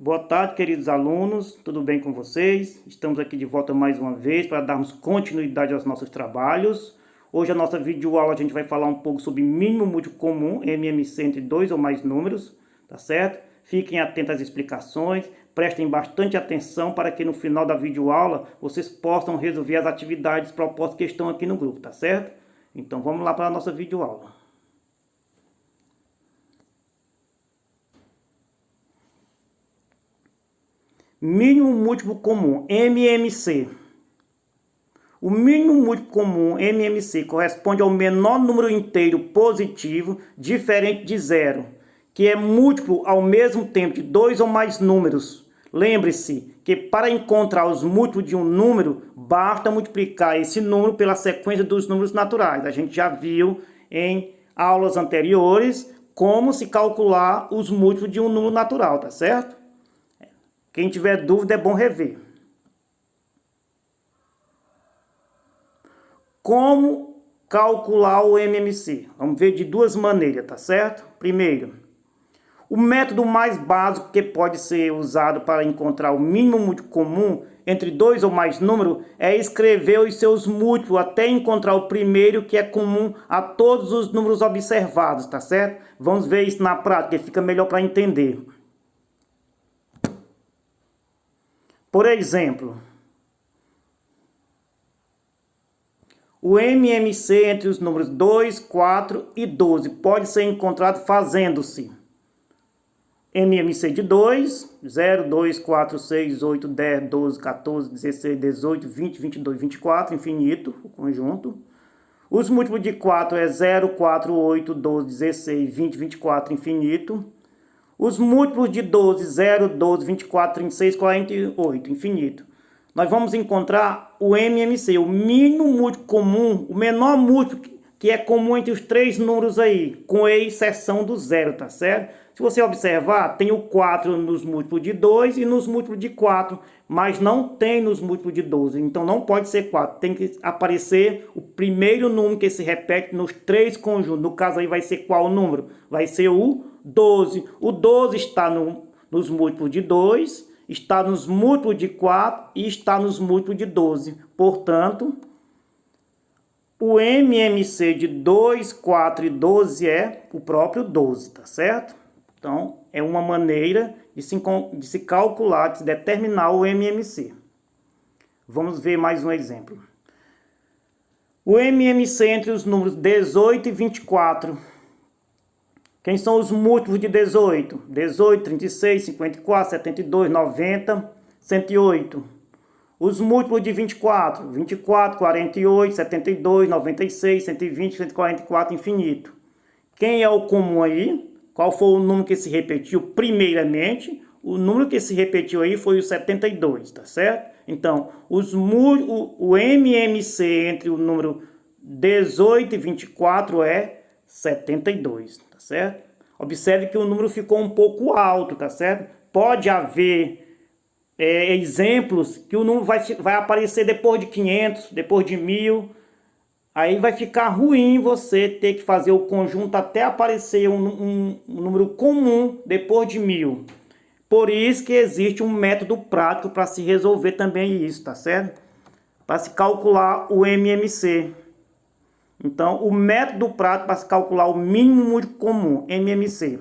Boa tarde, queridos alunos, tudo bem com vocês? Estamos aqui de volta mais uma vez para darmos continuidade aos nossos trabalhos. Hoje a nossa videoaula a gente vai falar um pouco sobre mínimo múltiplo comum, MMC, entre dois ou mais números, tá certo? Fiquem atentos às explicações, prestem bastante atenção para que no final da videoaula vocês possam resolver as atividades propostas que estão aqui no grupo, tá certo? Então vamos lá para a nossa videoaula. Mínimo múltiplo comum, MMC. O mínimo múltiplo comum, MMC, corresponde ao menor número inteiro positivo diferente de zero, que é múltiplo ao mesmo tempo de dois ou mais números. Lembre-se que para encontrar os múltiplos de um número, basta multiplicar esse número pela sequência dos números naturais. A gente já viu em aulas anteriores como se calcular os múltiplos de um número natural, tá certo? Quem tiver dúvida é bom rever. Como calcular o MMC? Vamos ver de duas maneiras, tá certo? Primeiro, o método mais básico que pode ser usado para encontrar o mínimo múltiplo comum entre dois ou mais números é escrever os seus múltiplos até encontrar o primeiro que é comum a todos os números observados, tá certo? Vamos ver isso na prática, que fica melhor para entender. Por exemplo, o MMC entre os números 2, 4 e 12 pode ser encontrado fazendo-se MMC de 2, 0, 2, 4, 6, 8, 10, 12, 14, 16, 18, 20, 22, 24, infinito, o conjunto. Os múltiplos de 4 é 0, 4, 8, 12, 16, 20, 24, infinito. Os múltiplos de 12, 0, 12, 24, 36, 48, infinito. Nós vamos encontrar o MMC, o mínimo múltiplo comum, o menor múltiplo que é comum entre os três números aí, com exceção do zero, tá certo? Se você observar, tem o 4 nos múltiplos de 2 e nos múltiplos de 4, mas não tem nos múltiplos de 12, então não pode ser 4. Tem que aparecer o primeiro número que se repete nos três conjuntos. No caso aí vai ser qual número? Vai ser o 12. O 12 está nos múltiplos de 2, está nos múltiplos de 4 e está nos múltiplos de 12. Portanto, o MMC de 2, 4 e 12 é o próprio 12, tá certo? Então, é uma maneira de se calcular, de se determinar o MMC. Vamos ver mais um exemplo. O MMC entre os números 18 e 24. Quem são os múltiplos de 18? 18, 36, 54, 72, 90, 108. Os múltiplos de 24, 24, 48, 72, 96, 120, 144, infinito. Quem é o comum aí? Qual foi o número que se repetiu? Primeiramente, o número que se repetiu aí foi o 72, tá certo? Então, o MMC entre o número 18 e 24 é 72, tá certo? Observe que o número ficou um pouco alto, tá certo? Pode haver exemplos que o número vai aparecer depois de 500, depois de 1000. Aí vai ficar ruim você ter que fazer o conjunto até aparecer um número comum depois de 1000. Por isso que existe um método prático para se resolver também isso, tá certo? Para se calcular o MMC. Então, o método prático para se calcular o mínimo múltiplo comum, MMC,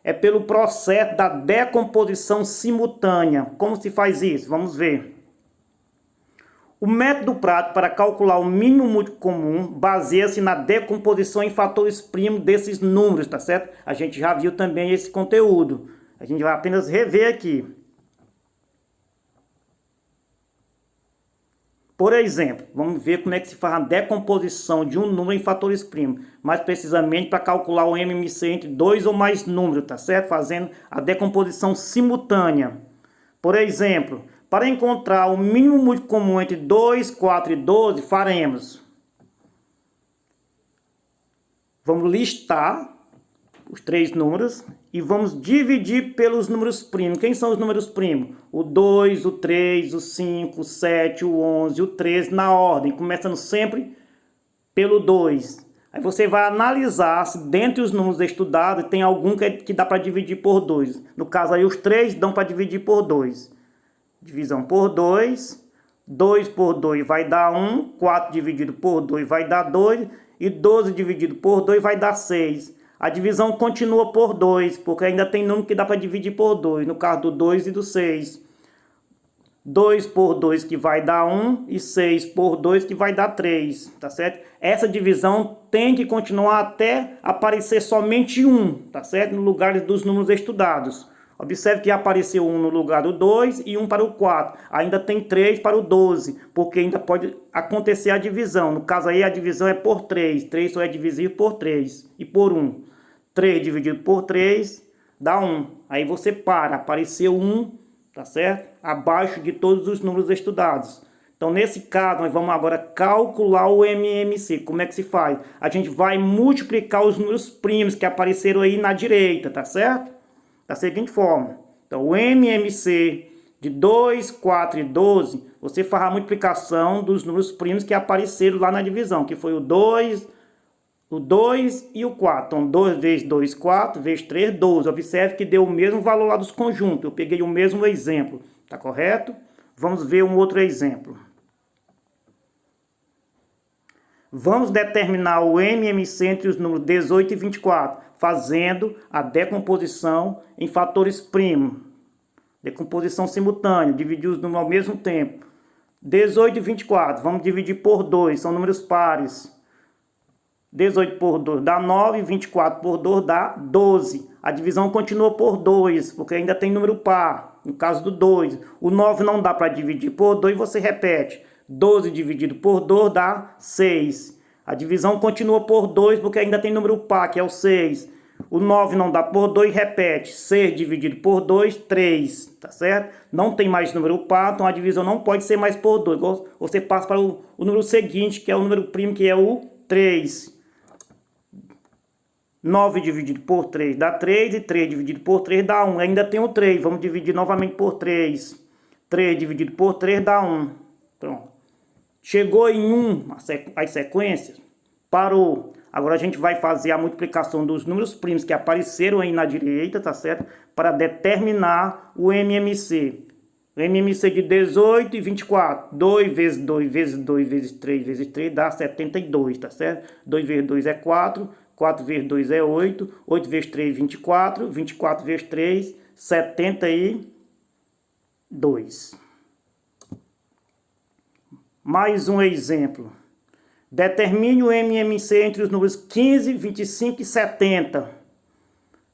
é pelo processo da decomposição simultânea. Como se faz isso? Vamos ver. O método prático para calcular o mínimo múltiplo comum baseia-se na decomposição em fatores primos desses números, tá certo? A gente já viu também esse conteúdo. A gente vai apenas rever aqui. Por exemplo, vamos ver como é que se faz a decomposição de um número em fatores primos. Mais precisamente para calcular o MMC entre dois ou mais números, tá certo? Fazendo a decomposição simultânea. Por exemplo, para encontrar o mínimo múltiplo comum entre 2, 4 e 12, faremos. Vamos listar os três números e vamos dividir pelos números primos. Quem são os números primos? O 2, o 3, o 5, o 7, o 11, o 13, na ordem, começando sempre pelo 2. Aí você vai analisar se dentre os números estudados tem algum que dá para dividir por 2. No caso aí os 3 dão para dividir por 2. Divisão por 2. 2 por 2 vai dar 1. 4 dividido por 2 vai dar 2. E 12 dividido por 2 vai dar 6. A divisão continua por 2, porque ainda tem número que dá para dividir por 2. No caso do 2 e do 6. 2 por 2 que vai dar 1 e 6 por 2 que vai dar 3, tá certo? Essa divisão tem que continuar até aparecer somente 1, tá certo? No lugar dos números estudados. Observe que apareceu 1 no lugar do 2 e 1 para o 4. Ainda tem 3 para o 12, porque ainda pode acontecer a divisão. No caso aí a divisão é por 3. 3 só é divisível por 3 e por 1. 3 dividido por 3 dá 1. Aí você para, apareceu 1, tá certo? Abaixo de todos os números estudados. Então, nesse caso, nós vamos agora calcular o MMC. Como é que se faz? A gente vai multiplicar os números primos que apareceram aí na direita, tá certo? Da seguinte forma. Então, o MMC de 2, 4 e 12, você faz a multiplicação dos números primos que apareceram lá na divisão, que foi o 2 e o 4. Então, 2 vezes 2, 4, vezes 3, 12. Observe que deu o mesmo valor lá dos conjuntos. Eu peguei o mesmo exemplo. Tá correto? Vamos ver um outro exemplo. Vamos determinar o MMC entre os números 18 e 24, fazendo a decomposição em fatores primos. Decomposição simultânea, dividir os números ao mesmo tempo. 18 e 24, vamos dividir por 2, são números pares. 18 por 2 dá 9, 24 por 2 dá 12. A divisão continua por 2, porque ainda tem número par, no caso do 2. O 9 não dá para dividir por 2, você repete. 12 dividido por 2 dá 6. A divisão continua por 2, porque ainda tem número par, que é o 6. O 9 não dá por 2, repete. 6 dividido por 2, 3, tá certo? Não tem mais número par, então a divisão não pode ser mais por 2. Você passa para o número seguinte, que é o número primo, que é o 3. 9 dividido por 3 dá 3 e 3 dividido por 3 dá 1. Ainda tem o 3, vamos dividir novamente por 3. 3 dividido por 3 dá 1. Pronto. Chegou em 1 as sequências, parou. Agora a gente vai fazer a multiplicação dos números primos que apareceram aí na direita, tá certo? Para determinar o MMC. O MMC de 18 e 24. 2 vezes 2 vezes 2 vezes 3 vezes 3 dá 72, tá certo? 2 vezes 2 é 4. 4 vezes 2 é 8, 8 vezes 3, 24, 24 vezes 3, 72. Mais um exemplo. Determine o MMC entre os números 15, 25 e 70,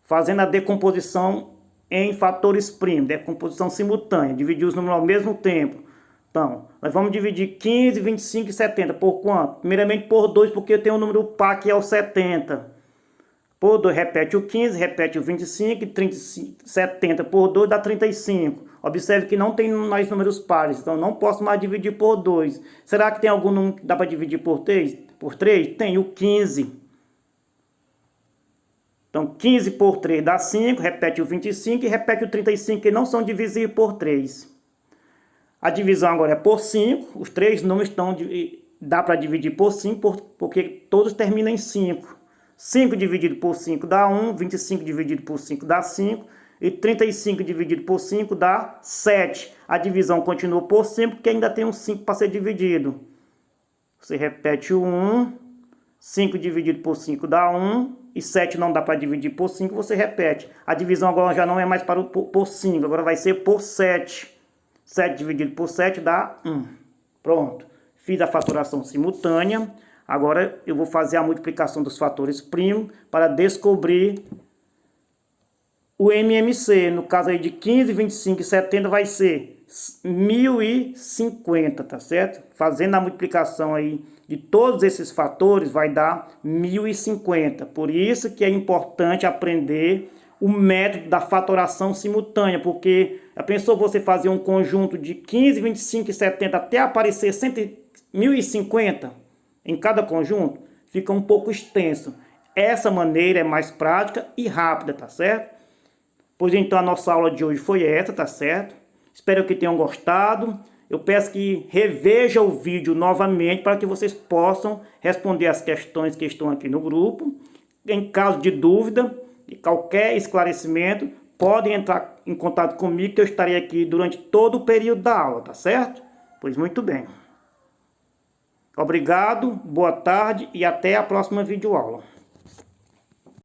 fazendo a decomposição em fatores primos, decomposição simultânea, dividir os números ao mesmo tempo. Então, nós vamos dividir 15, 25 e 70. Por quanto? Primeiramente por 2, porque eu tenho um número par que é o 70. Por 2, repete o 15, repete o 25, e 70 por 2 dá 35. Observe que não tem mais números pares, então não posso mais dividir por 2. Será que tem algum número que dá para dividir por 3? Por 3? Tem o 15. Então, 15 por 3 dá 5, repete o 25 e repete o 35, que não são divisíveis por 3. A divisão agora é por 5, os três números dá para dividir por 5, porque todos terminam em 5. 5 dividido por 5 dá 1, 25 dividido por 5 dá 5, e 35 dividido por 5 dá 7. A divisão continua por 5, porque ainda tem um 5 para ser dividido. Você repete o 1, 5 dividido por 5 dá 1, e 7 não dá para dividir por 5, você repete. A divisão agora já não é mais por 5, agora vai ser por 7. 7 dividido por 7 dá 1. Pronto. Fiz a faturação simultânea. Agora eu vou fazer a multiplicação dos fatores primos para descobrir o MMC. No caso aí de 15, 25 e 70 vai ser 1050, tá certo? Fazendo a multiplicação aí de todos esses fatores vai dar 1050. Por isso que é importante aprender o método da fatoração simultânea, porque já pensou você fazer um conjunto de 15, 25 e 70 até aparecer 1050 em cada conjunto? Fica um pouco extenso. Essa maneira é mais prática e rápida, tá certo? Pois então a nossa aula de hoje foi essa, tá certo? Espero que tenham gostado eu peço que reveja o vídeo novamente para que vocês possam responder as questões que estão aqui no grupo. Em caso de dúvida e qualquer esclarecimento, podem entrar em contato comigo que eu estarei aqui durante todo o período da aula, tá certo? Pois muito bem. Obrigado, boa tarde e até a próxima videoaula.